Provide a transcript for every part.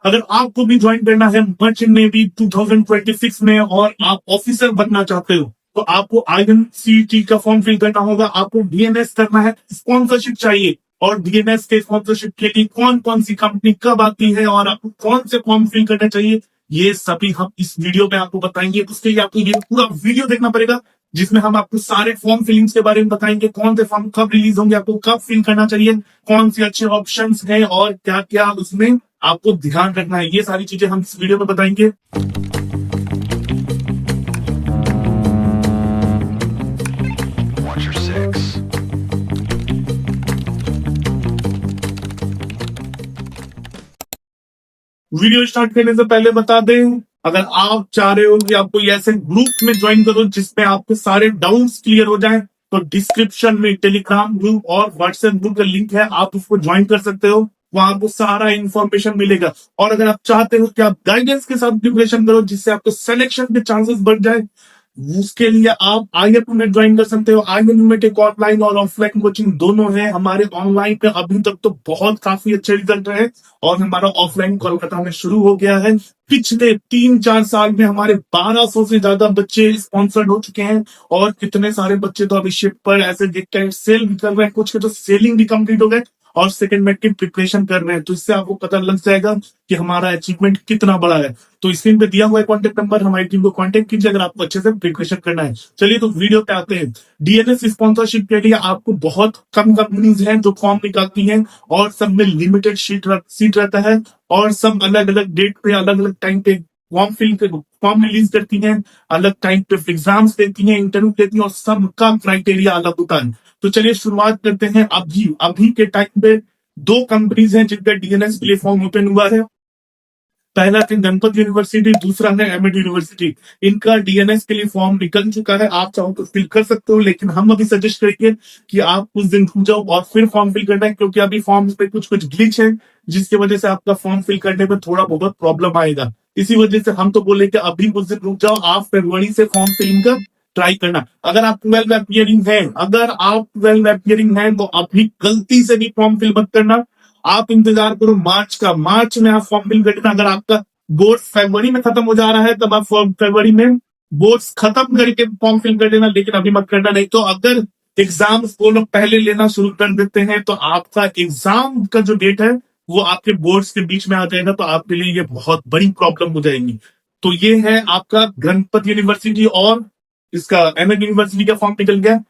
अगर आपको भी ज्वाइन करना है मर्चेंट नेवी 2026 में और आप ऑफिसर बनना चाहते हो तो आपको IMCT का फॉर्म फिल करना होगा, आपको DNS करना है, स्पॉन्सरशिप चाहिए और DNS के स्पॉन्सरशिप के लिए कौन कौन सी कंपनी कब आती है और आपको कौन से फॉर्म फिल करने चाहिए, ये सभी हम इस वीडियो में आपको बताएंगे। उसके लिए आपको ये पूरा वीडियो देखना पड़ेगा जिसमें हम आपको सारे फॉर्म फिलिंग्स के बारे में बताएंगे, कौन से फॉर्म कब रिलीज होंगे, आपको कब फिल करना चाहिए, कौन से अच्छे ऑप्शंस हैं और क्या क्या उसमें आपको ध्यान रखना है, ये सारी चीजें हम इस वीडियो में बताएंगे। वीडियो स्टार्ट करने से पहले बता दें, अगर आप चाह रहे हो कि आपको ऐसे ग्रुप में ज्वाइन करो जिसमें आपके सारे डाउट्स क्लियर हो जाएं, तो डिस्क्रिप्शन में टेलीग्राम ग्रुप और व्हाट्सएप ग्रुप का लिंक है, आप उसको ज्वाइन कर सकते हो, वहां आपको सारा इंफॉर्मेशन मिलेगा। और अगर आप चाहते हो कि आप गाइडेंस के साथ प्रिपरेशन करो जिससे आपको सिलेक्शन के चांसेस बढ़ जाए, उसके लिए आप IMU में ज्वाइन कर सकते हो। IMU में एक ऑनलाइन और ऑफलाइन कोचिंग दोनों है। हमारे ऑनलाइन पे अभी तक तो बहुत काफी अच्छे रिजल्ट रहे और हमारा ऑफलाइन कोलकाता में शुरू हो गया है। पिछले 3-4 साल में हमारे 1200 से ज्यादा बच्चे स्पॉन्सर्ड हो चुके हैं और कितने सारे बच्चे तो अभी शिप पर ऐसे देखते हैं सेल भी कर रहे हैं, कुछ के तो सेलिंग भी कंप्लीट हो गए और सेकंड मैट की प्रिपरेशन कर रहे हैं। तो इससे आपको पता लग जाएगा कि हमारा अचीवमेंट कितना बड़ा है। तो स्क्रीन पे दिया हुआ है कॉन्टेक्ट नंबर, हमारी टीम को कॉन्टेक्ट कीजिए अगर आपको अच्छे से प्रिपरेशन करना है। चलिए तो वीडियो पे आते हैं। DNS स्पॉन्सरशिप के लिए आपको बहुत कम कंपनीज हैं जो फॉर्म निकालती हैं और सब में लिमिटेड सीट रहता है और सब अलग अलग डेट पे अलग अलग टाइम पे फॉर्म रिलीज करती हैं, अलग टाइम पे एग्जाम्स देती हैं, इंटरव्यू देती हैं और सबका क्राइटेरिया अलग होता है। तो चलिए शुरुआत करते हैं। अभी के टाइम पे 2 कंपनीज हैं जिनका DNS के लिए फॉर्म ओपन हुआ है। पहला है गणपत यूनिवर्सिटी, दूसरा है एमएड यूनिवर्सिटी। इनका DNS के लिए फॉर्म निकल चुका है, आप चाहो तो फिल कर सकते हो, लेकिन हम अभी सजेस्ट करेंगे कि आप कुछ दिन रुक जाओ और फिर फॉर्म फिल करना है, क्योंकि अभी फॉर्म पे कुछ कुछ ग्लिच है जिसकी वजह से आपका फॉर्म फिल करने में थोड़ा बहुत प्रॉब्लम आएगा। इसी वजह से हम तो बोले कि अभी कुछ दिन रुक जाओ, आप फरवरी से फॉर्म फिलिंग का ट्राई करना। अगर आप 12 अपियरिंग है तो अभी गलती से भी फॉर्म फिल मत करना, आप इंतजार करो मार्च का। मार्च में आप फॉर्म फिल करना। अगर आपका बोर्ड फरवरी में खत्म हो जा रहा है तब आप फरवरी में बोर्ड्स खत्म करके फॉर्म फिल कर देना, लेकिन अभी मत करना। नहीं तो अगर एग्जाम्स वो लोग पहले लेना शुरू कर देते हैं तो आपका एग्जाम का जो डेट है वो आपके बोर्ड्स के बीच में आ जाएगा, तो आपके लिए ये बहुत बड़ी प्रॉब्लम हो जाएगी। तो ये है आपका गणपत यूनिवर्सिटी और इसका एमएड यूनिवर्सिटी का फॉर्म निकल गया।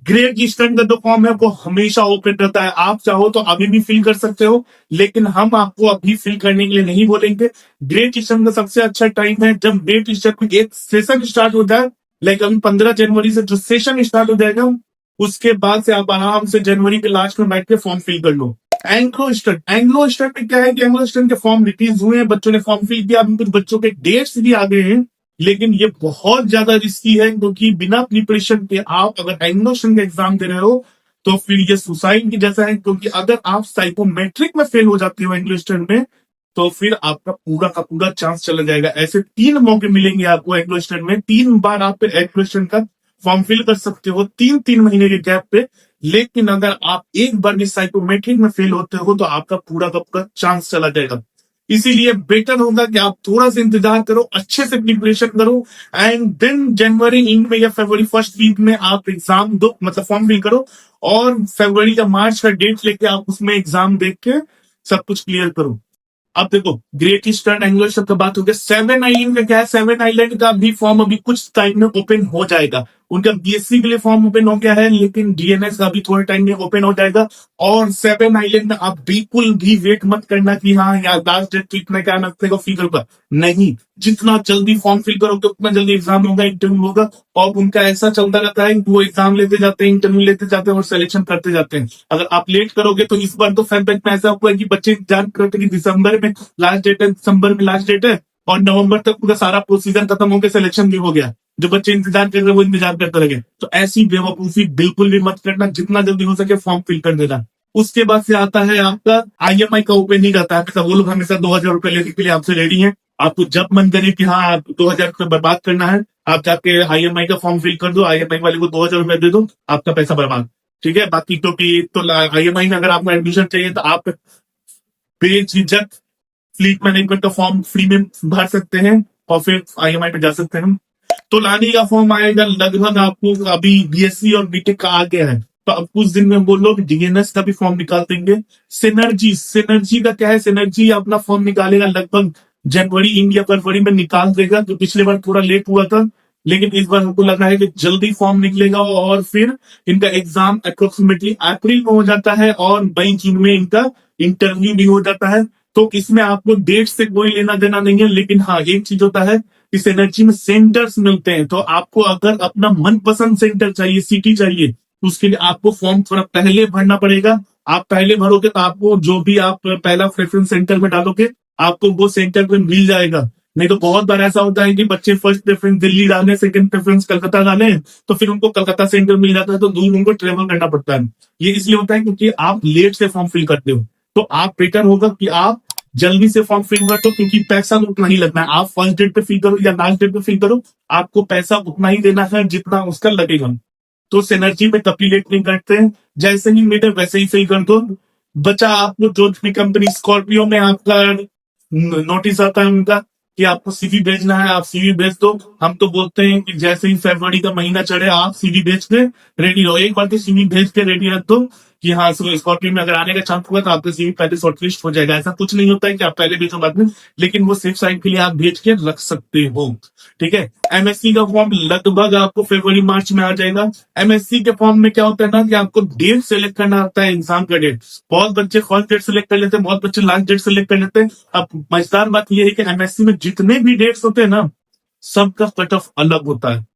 ग्रेट ईस्टर्न का जो फॉर्म है वो हमेशा ओपन रहता है, आप चाहो तो अभी भी फिल कर सकते हो, लेकिन हम आपको अभी फिल करने के लिए नहीं बोलेंगे। ग्रेट ईस्टर्न का सबसे अच्छा टाइम है जब ग्रेट ईस्टर्न में एक सेशन स्टार्ट होता है, लाइक अभी 15 जनवरी से जो सेशन स्टार्ट हो जाएगा उसके बाद से आप आराम से जनवरी के लास्ट में बैठ के फॉर्म फिल कर लो। एंग्लो स्टर्ट में क्या है कि एंग्लो स्टर्ट के फॉर्म रिलीज हुए हैं, बच्चों ने फॉर्म फिल किया, अभी कुछ बच्चों के डेट्स भी आ गए हैं, लेकिन ये बहुत ज्यादा रिस्की है क्योंकि बिना प्रिपरेशन के आप अगर एंग्लो स्टर्ट का एग्जाम दे रहे हो तो फिर ये सुसाइड की जैसा है, क्योंकि अगर आप साइकोमेट्रिक में फेल हो जाते हो एंग्लो स्टर्ट में तो फिर आपका पूरा का पूरा चांस चला जाएगा। ऐसे 3 मौके मिलेंगे आपको एंग्लो स्टर्ट में, 3 बार आप एंग्लो स्टर्ट का फॉर्म फिल कर सकते हो 3-3 महीने के गैप पे। लेकिन अगर आप एक बार भी साइकोमेट्रिक में फेल होते हो तो आपका पूरा का पूरा चांस चला जाएगा। इसीलिए बेटर होगा कि आप थोड़ा सा इंतजार करो, अच्छे से प्रिपरेशन करो एंड देन जनवरी एंड में या फरवरी फर्स्ट वीक में आप एग्जाम दो, मतलब फॉर्म फिल करो और फरवरी या मार्च का डेट लेके आप उसमें एग्जाम देख के सब कुछ क्लियर करो। अब देखो ग्रेट ईस्टर्न एंग्लो स्टर्ट का बात हो गया। 7 आइलैंड का क्या है, 7 आइलैंड का भी फॉर्म अभी कुछ टाइम में ओपन हो जाएगा। उनका BSc के लिए फॉर्म ओपन हो गया है, लेकिन DNS का भी थोड़े टाइम में ओपन हो जाएगा। और 7 आइलैंड में आप बिल्कुल भी वेट मत करना कि हाँ यार लास्ट डेट ट्वीट में क्या लगता है फील करूंगा, नहीं, जितना जल्दी फॉर्म फिल करोगे उतना जल्दी एग्जाम होगा, इंटरव्यू होगा। और उनका ऐसा चलता रहता है वो एग्जाम लेते जाते हैं, इंटरव्यू लेते जाते हैं और सिलेक्शन करते जाते हैं। अगर आप लेट करोगे तो इस बार तो फेब्रुअरी में ऐसा हुआ कि बच्चे इंतजार करते कि दिसंबर में लास्ट डेट है, दिसंबर में लास्ट डेट है और नवंबर तक पूरा सारा प्रोसीजर खत्म हो गया, सिलेक्शन भी हो गया। जो बच्चे इंतजार कर रहे हैं वो इंतजार करते रहे। तो ऐसी बेवकूफी बिल्कुल भी मत करना, जितना जल्दी हो सके फॉर्म फिल कर देना। उसके बाद से आता है आपका IMI का ओपन नहीं रहता है, वो लोग हमेशा 2000 रुपए लेने के लिए आपसे रेडी है। आपको जब मन करे कि हाँ 2000 रुपए बर्बाद करना है, आप जाके IMI का फॉर्म फिल कर दो, IMI वाले को 2000 रुपए दे दो, आपका पैसा बर्बाद। ठीक है, बाकी तो IMI में अगर आपको एडमिशन चाहिए तो आप बेझिझक फ्लीट मैनेजमेंट का फॉर्म फ्री में भर सकते हैं और फिर IMI पे जा सकते हैं हम। तो लानी का फॉर्म आएगा लगभग आपको, अभी BSc और BTech का आ गया है, तो अब कुछ दिन में हम बोल लो DNS का भी फॉर्म निकाल देंगे। सिनर्जी, सिनर्जी का क्या है, सिनर्जी अपना फॉर्म निकालेगा लगभग जनवरी, इंडिया फरवरी में निकाल देगा, जो पिछले बार थोड़ा लेट हुआ था, लेकिन इस बार हमको लग रहा है कि जल्दी फॉर्म निकलेगा और फिर इनका एग्जाम अप्रोक्सीमेटली अप्रैल में हो जाता है और मई जून में इनका इंटरव्यू भी हो जाता है। तो इसमें आपको डेट से कोई लेना देना नहीं है, लेकिन हाँ एक चीज होता है, इस एनर्जी में सेंटर्स मिलते हैं, तो आपको अगर अपना मनपसंद सेंटर चाहिए, सिटी चाहिए, तो उसके लिए आपको फॉर्म थोड़ा पहले भरना पड़ेगा। आप पहले भरोगे तो आपको जो भी आप पहला प्रेफरेंस सेंटर में डालोगे, आपको वो सेंटर में मिल जाएगा। नहीं तो बहुत बार ऐसा होता है कि बच्चे फर्स्ट प्रेफरेंस दिल्ली डाले, सेकंड प्रेफरेंस कलकत्ता डाले, तो फिर उनको कलकत्ता सेंटर मिल जाता है, तो दूर उनको ट्रेवल करना पड़ता है। ये इसलिए होता है क्योंकि आप लेट से फॉर्म फिल करते हो। तो आप बेटर होगा कि आप जल्दी से फॉर्म फिल कर दो, क्योंकि पैसा उतना ही लगना है। आप फर्स्ट डेट पे फिल करो या लास्ट डेट पे फिल करो, आपको पैसा उतना ही देना है जितना उसका लगेगा। तो सिनर्जी में कभी लेट नहीं करते हैं, जैसे ही मिले वैसे ही फिल कर दो। बचा आपको जो भी कंपनी, स्कॉर्पियो में आपका नोटिस आता है उनका कि आपको CV भेजना है, आप CV भेज दो। हम तो बोलते हैं कि जैसे ही फरवरी का महीना चढ़े आप CV भेज के रेडी रहो। एक बार तो CV भेज के रेडी रख दो कि हाँ स्कॉर्पियो में अगर आने का चांस हुआ तो आपका CV पहले शॉर्टलिस्ट हो जाएगा। ऐसा कुछ नहीं होता है कि आप पहले भेजो बाद में, लेकिन वो सेफ साइड के लिए आप भेज के रख सकते हो। ठीक है। MSc का फॉर्म लगभग आपको फरवरी मार्च में आ जाएगा। MSc के फॉर्म में क्या होता है ना कि आपको डेट सेलेक्ट करना आता है, एग्जाम का डेट। बहुत बच्चे फर्स्ट डेट सेलेक्ट कर लेते हैं, बहुत बच्चे लास्ट डेट सेलेक्ट कर लेते हैं। अब मजेदार बात यह है कि MSc में जितने भी डेट्स होते हैं ना, सबका कट ऑफ अलग होता है।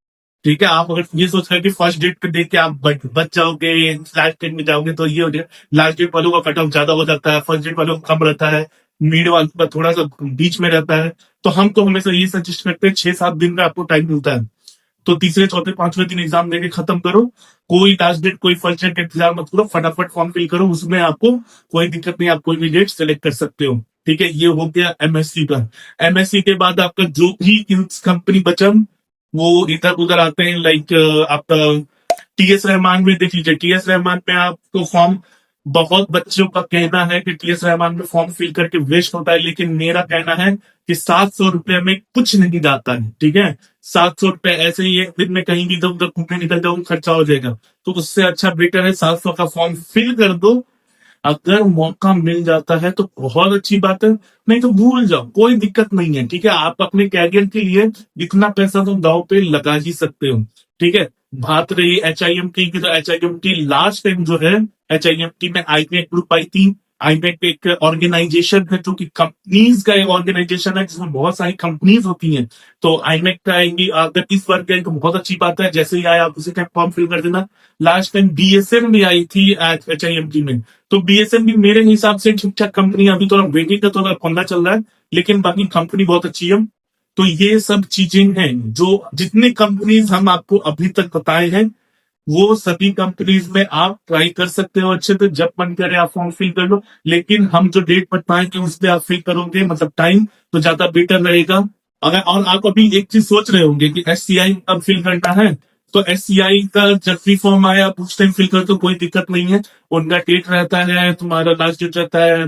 ठीक है। आप अगर ये सोच रहे हैं कि फर्स्ट डेट पे देख के आप बच जाओगे, लास्ट डेट में जाओगे, तो ये हो जाएगा। लास्ट डेट वालों का कट ऑफ ज्यादा हो जाता है, फर्स्ट डेट वालों का कम रहता है, मिड वालों का थोड़ा सा बीच में रहता है। तो हम तो हमेशा ये सजेस्ट करते हैं 6-7 दिन का आपको टाइम मिलता है, तो तीसरे चौथे पांचवें दिन एग्जाम देके खत्म करो। कोई लास्ट डेट कोई फर्स्ट डेट इंतजार मत करो, फटाफट फॉर्म फिल करो, उसमें आपको कोई दिक्कत नहीं, आप कोई भी डेट सेलेक्ट कर सकते हो। ठीक है। ये हो गया MSc का। MSc के बाद आपका जो भी कंपनी बचा वो इधर उधर आते हैं, लाइक आपका TS रहमान में देख लीजिए। TS रहमान में आपको फॉर्म, बहुत बच्चों का कहना है कि TS रहमान में फॉर्म फिल करके वेस्ट होता है, लेकिन मेरा कहना है कि 700 रुपए में कुछ नहीं जाता है। ठीक है। 700 रुपए ऐसे ही एक दिन में कहीं भी इधर उधर घूमने निकल जाओ खर्चा हो जाएगा, तो उससे अच्छा बेटर है 700 का फॉर्म फिल कर दो। अगर मौका मिल जाता है तो बहुत अच्छी बात है, नहीं तो भूल जाओ, कोई दिक्कत नहीं है। ठीक है। आप अपने कैरियर के लिए इतना पैसा तो दाव पे लगा ही सकते हो। ठीक है। बात रही HIMT की, तो HIMT लास्ट टाइम जो है, HIMT में IPAC ग्रुप आई थी। IPAC एक ऑर्गेनाइजेशन है जो कि कंपनीज का एक ऑर्गेनाइजेशन है, जिसमें बहुत सारी कंपनीज होती हैं। तो IPAC का आएंगी, अगर इस बार गए तो बहुत अच्छी बात है, जैसे ही आए आप उसी टाइम फॉर्म फिल कर देना। लास्ट टाइम BSM भी आई थी HIMT में, तो BSM भी मेरे हिसाब से ठीक ठाक कंपनी, अभी थोड़ा वेटिंग का थोड़ा पंगा चल रहा है, लेकिन बाकी कंपनी बहुत अच्छी है। तो ये सब चीजें हैं, जो जितनी कंपनीज हम आपको अभी तक बताए हैं, वो सभी कंपनीज में आप ट्राई कर सकते हो अच्छे से। जब मन करे आप फॉर्म फिल कर लो, लेकिन हम जो डेट बताएंगे उस पर आप फिल करोगे, मतलब टाइम, तो ज्यादा बेटर रहेगा। अगर और आप अभी एक चीज सोच रहे होंगे कि SCI कब फिल करना है, तो SCI का जब फ्री फॉर्म आया आप उस टाइम फिल कर दो, कोई दिक्कत नहीं है। उनका डेट रहता है, तुम्हारा लास्ट डेट रहता है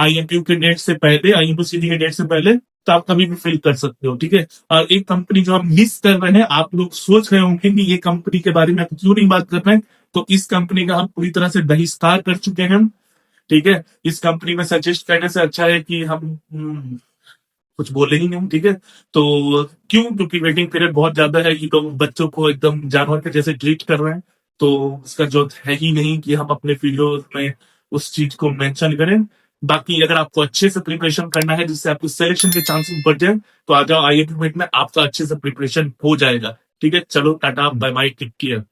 IMU के डेट से पहले, IMUCD के डेट से पहले, तो आप कभी भी फिल कर सकते हो। ठीक है। और एक कंपनी जो हम मिस कर रहे हैं, आप लोग सोच रहे होंगे कि ये कंपनी के बारे में आप क्यों नहीं बात कर रहे हैं, तो इस कंपनी का हम पूरी तरह से बहिष्कार कर चुके हैं। ठीक है। इस कंपनी में सजेस्ट करने से अच्छा है कि हम कुछ बोले ही नहीं। ठीक है। तो क्यों, क्योंकि वेटिंग पीरियड बहुत ज्यादा है, ये लोग बच्चों को एकदम जानवर के जैसे ट्रीट कर रहे हैं, तो उसका जो है ही नहीं कि हम अपने वीडियो में उस चीज को मेंशन करें। बाकी अगर आपको अच्छे से प्रिपरेशन करना है जिससे आपको सिलेक्शन के चांसेस बढ़ जाए, तो आ जाओ IIT में, आपका अच्छे से प्रिपरेशन हो जाएगा। ठीक है। चलो tata bye bye, take care.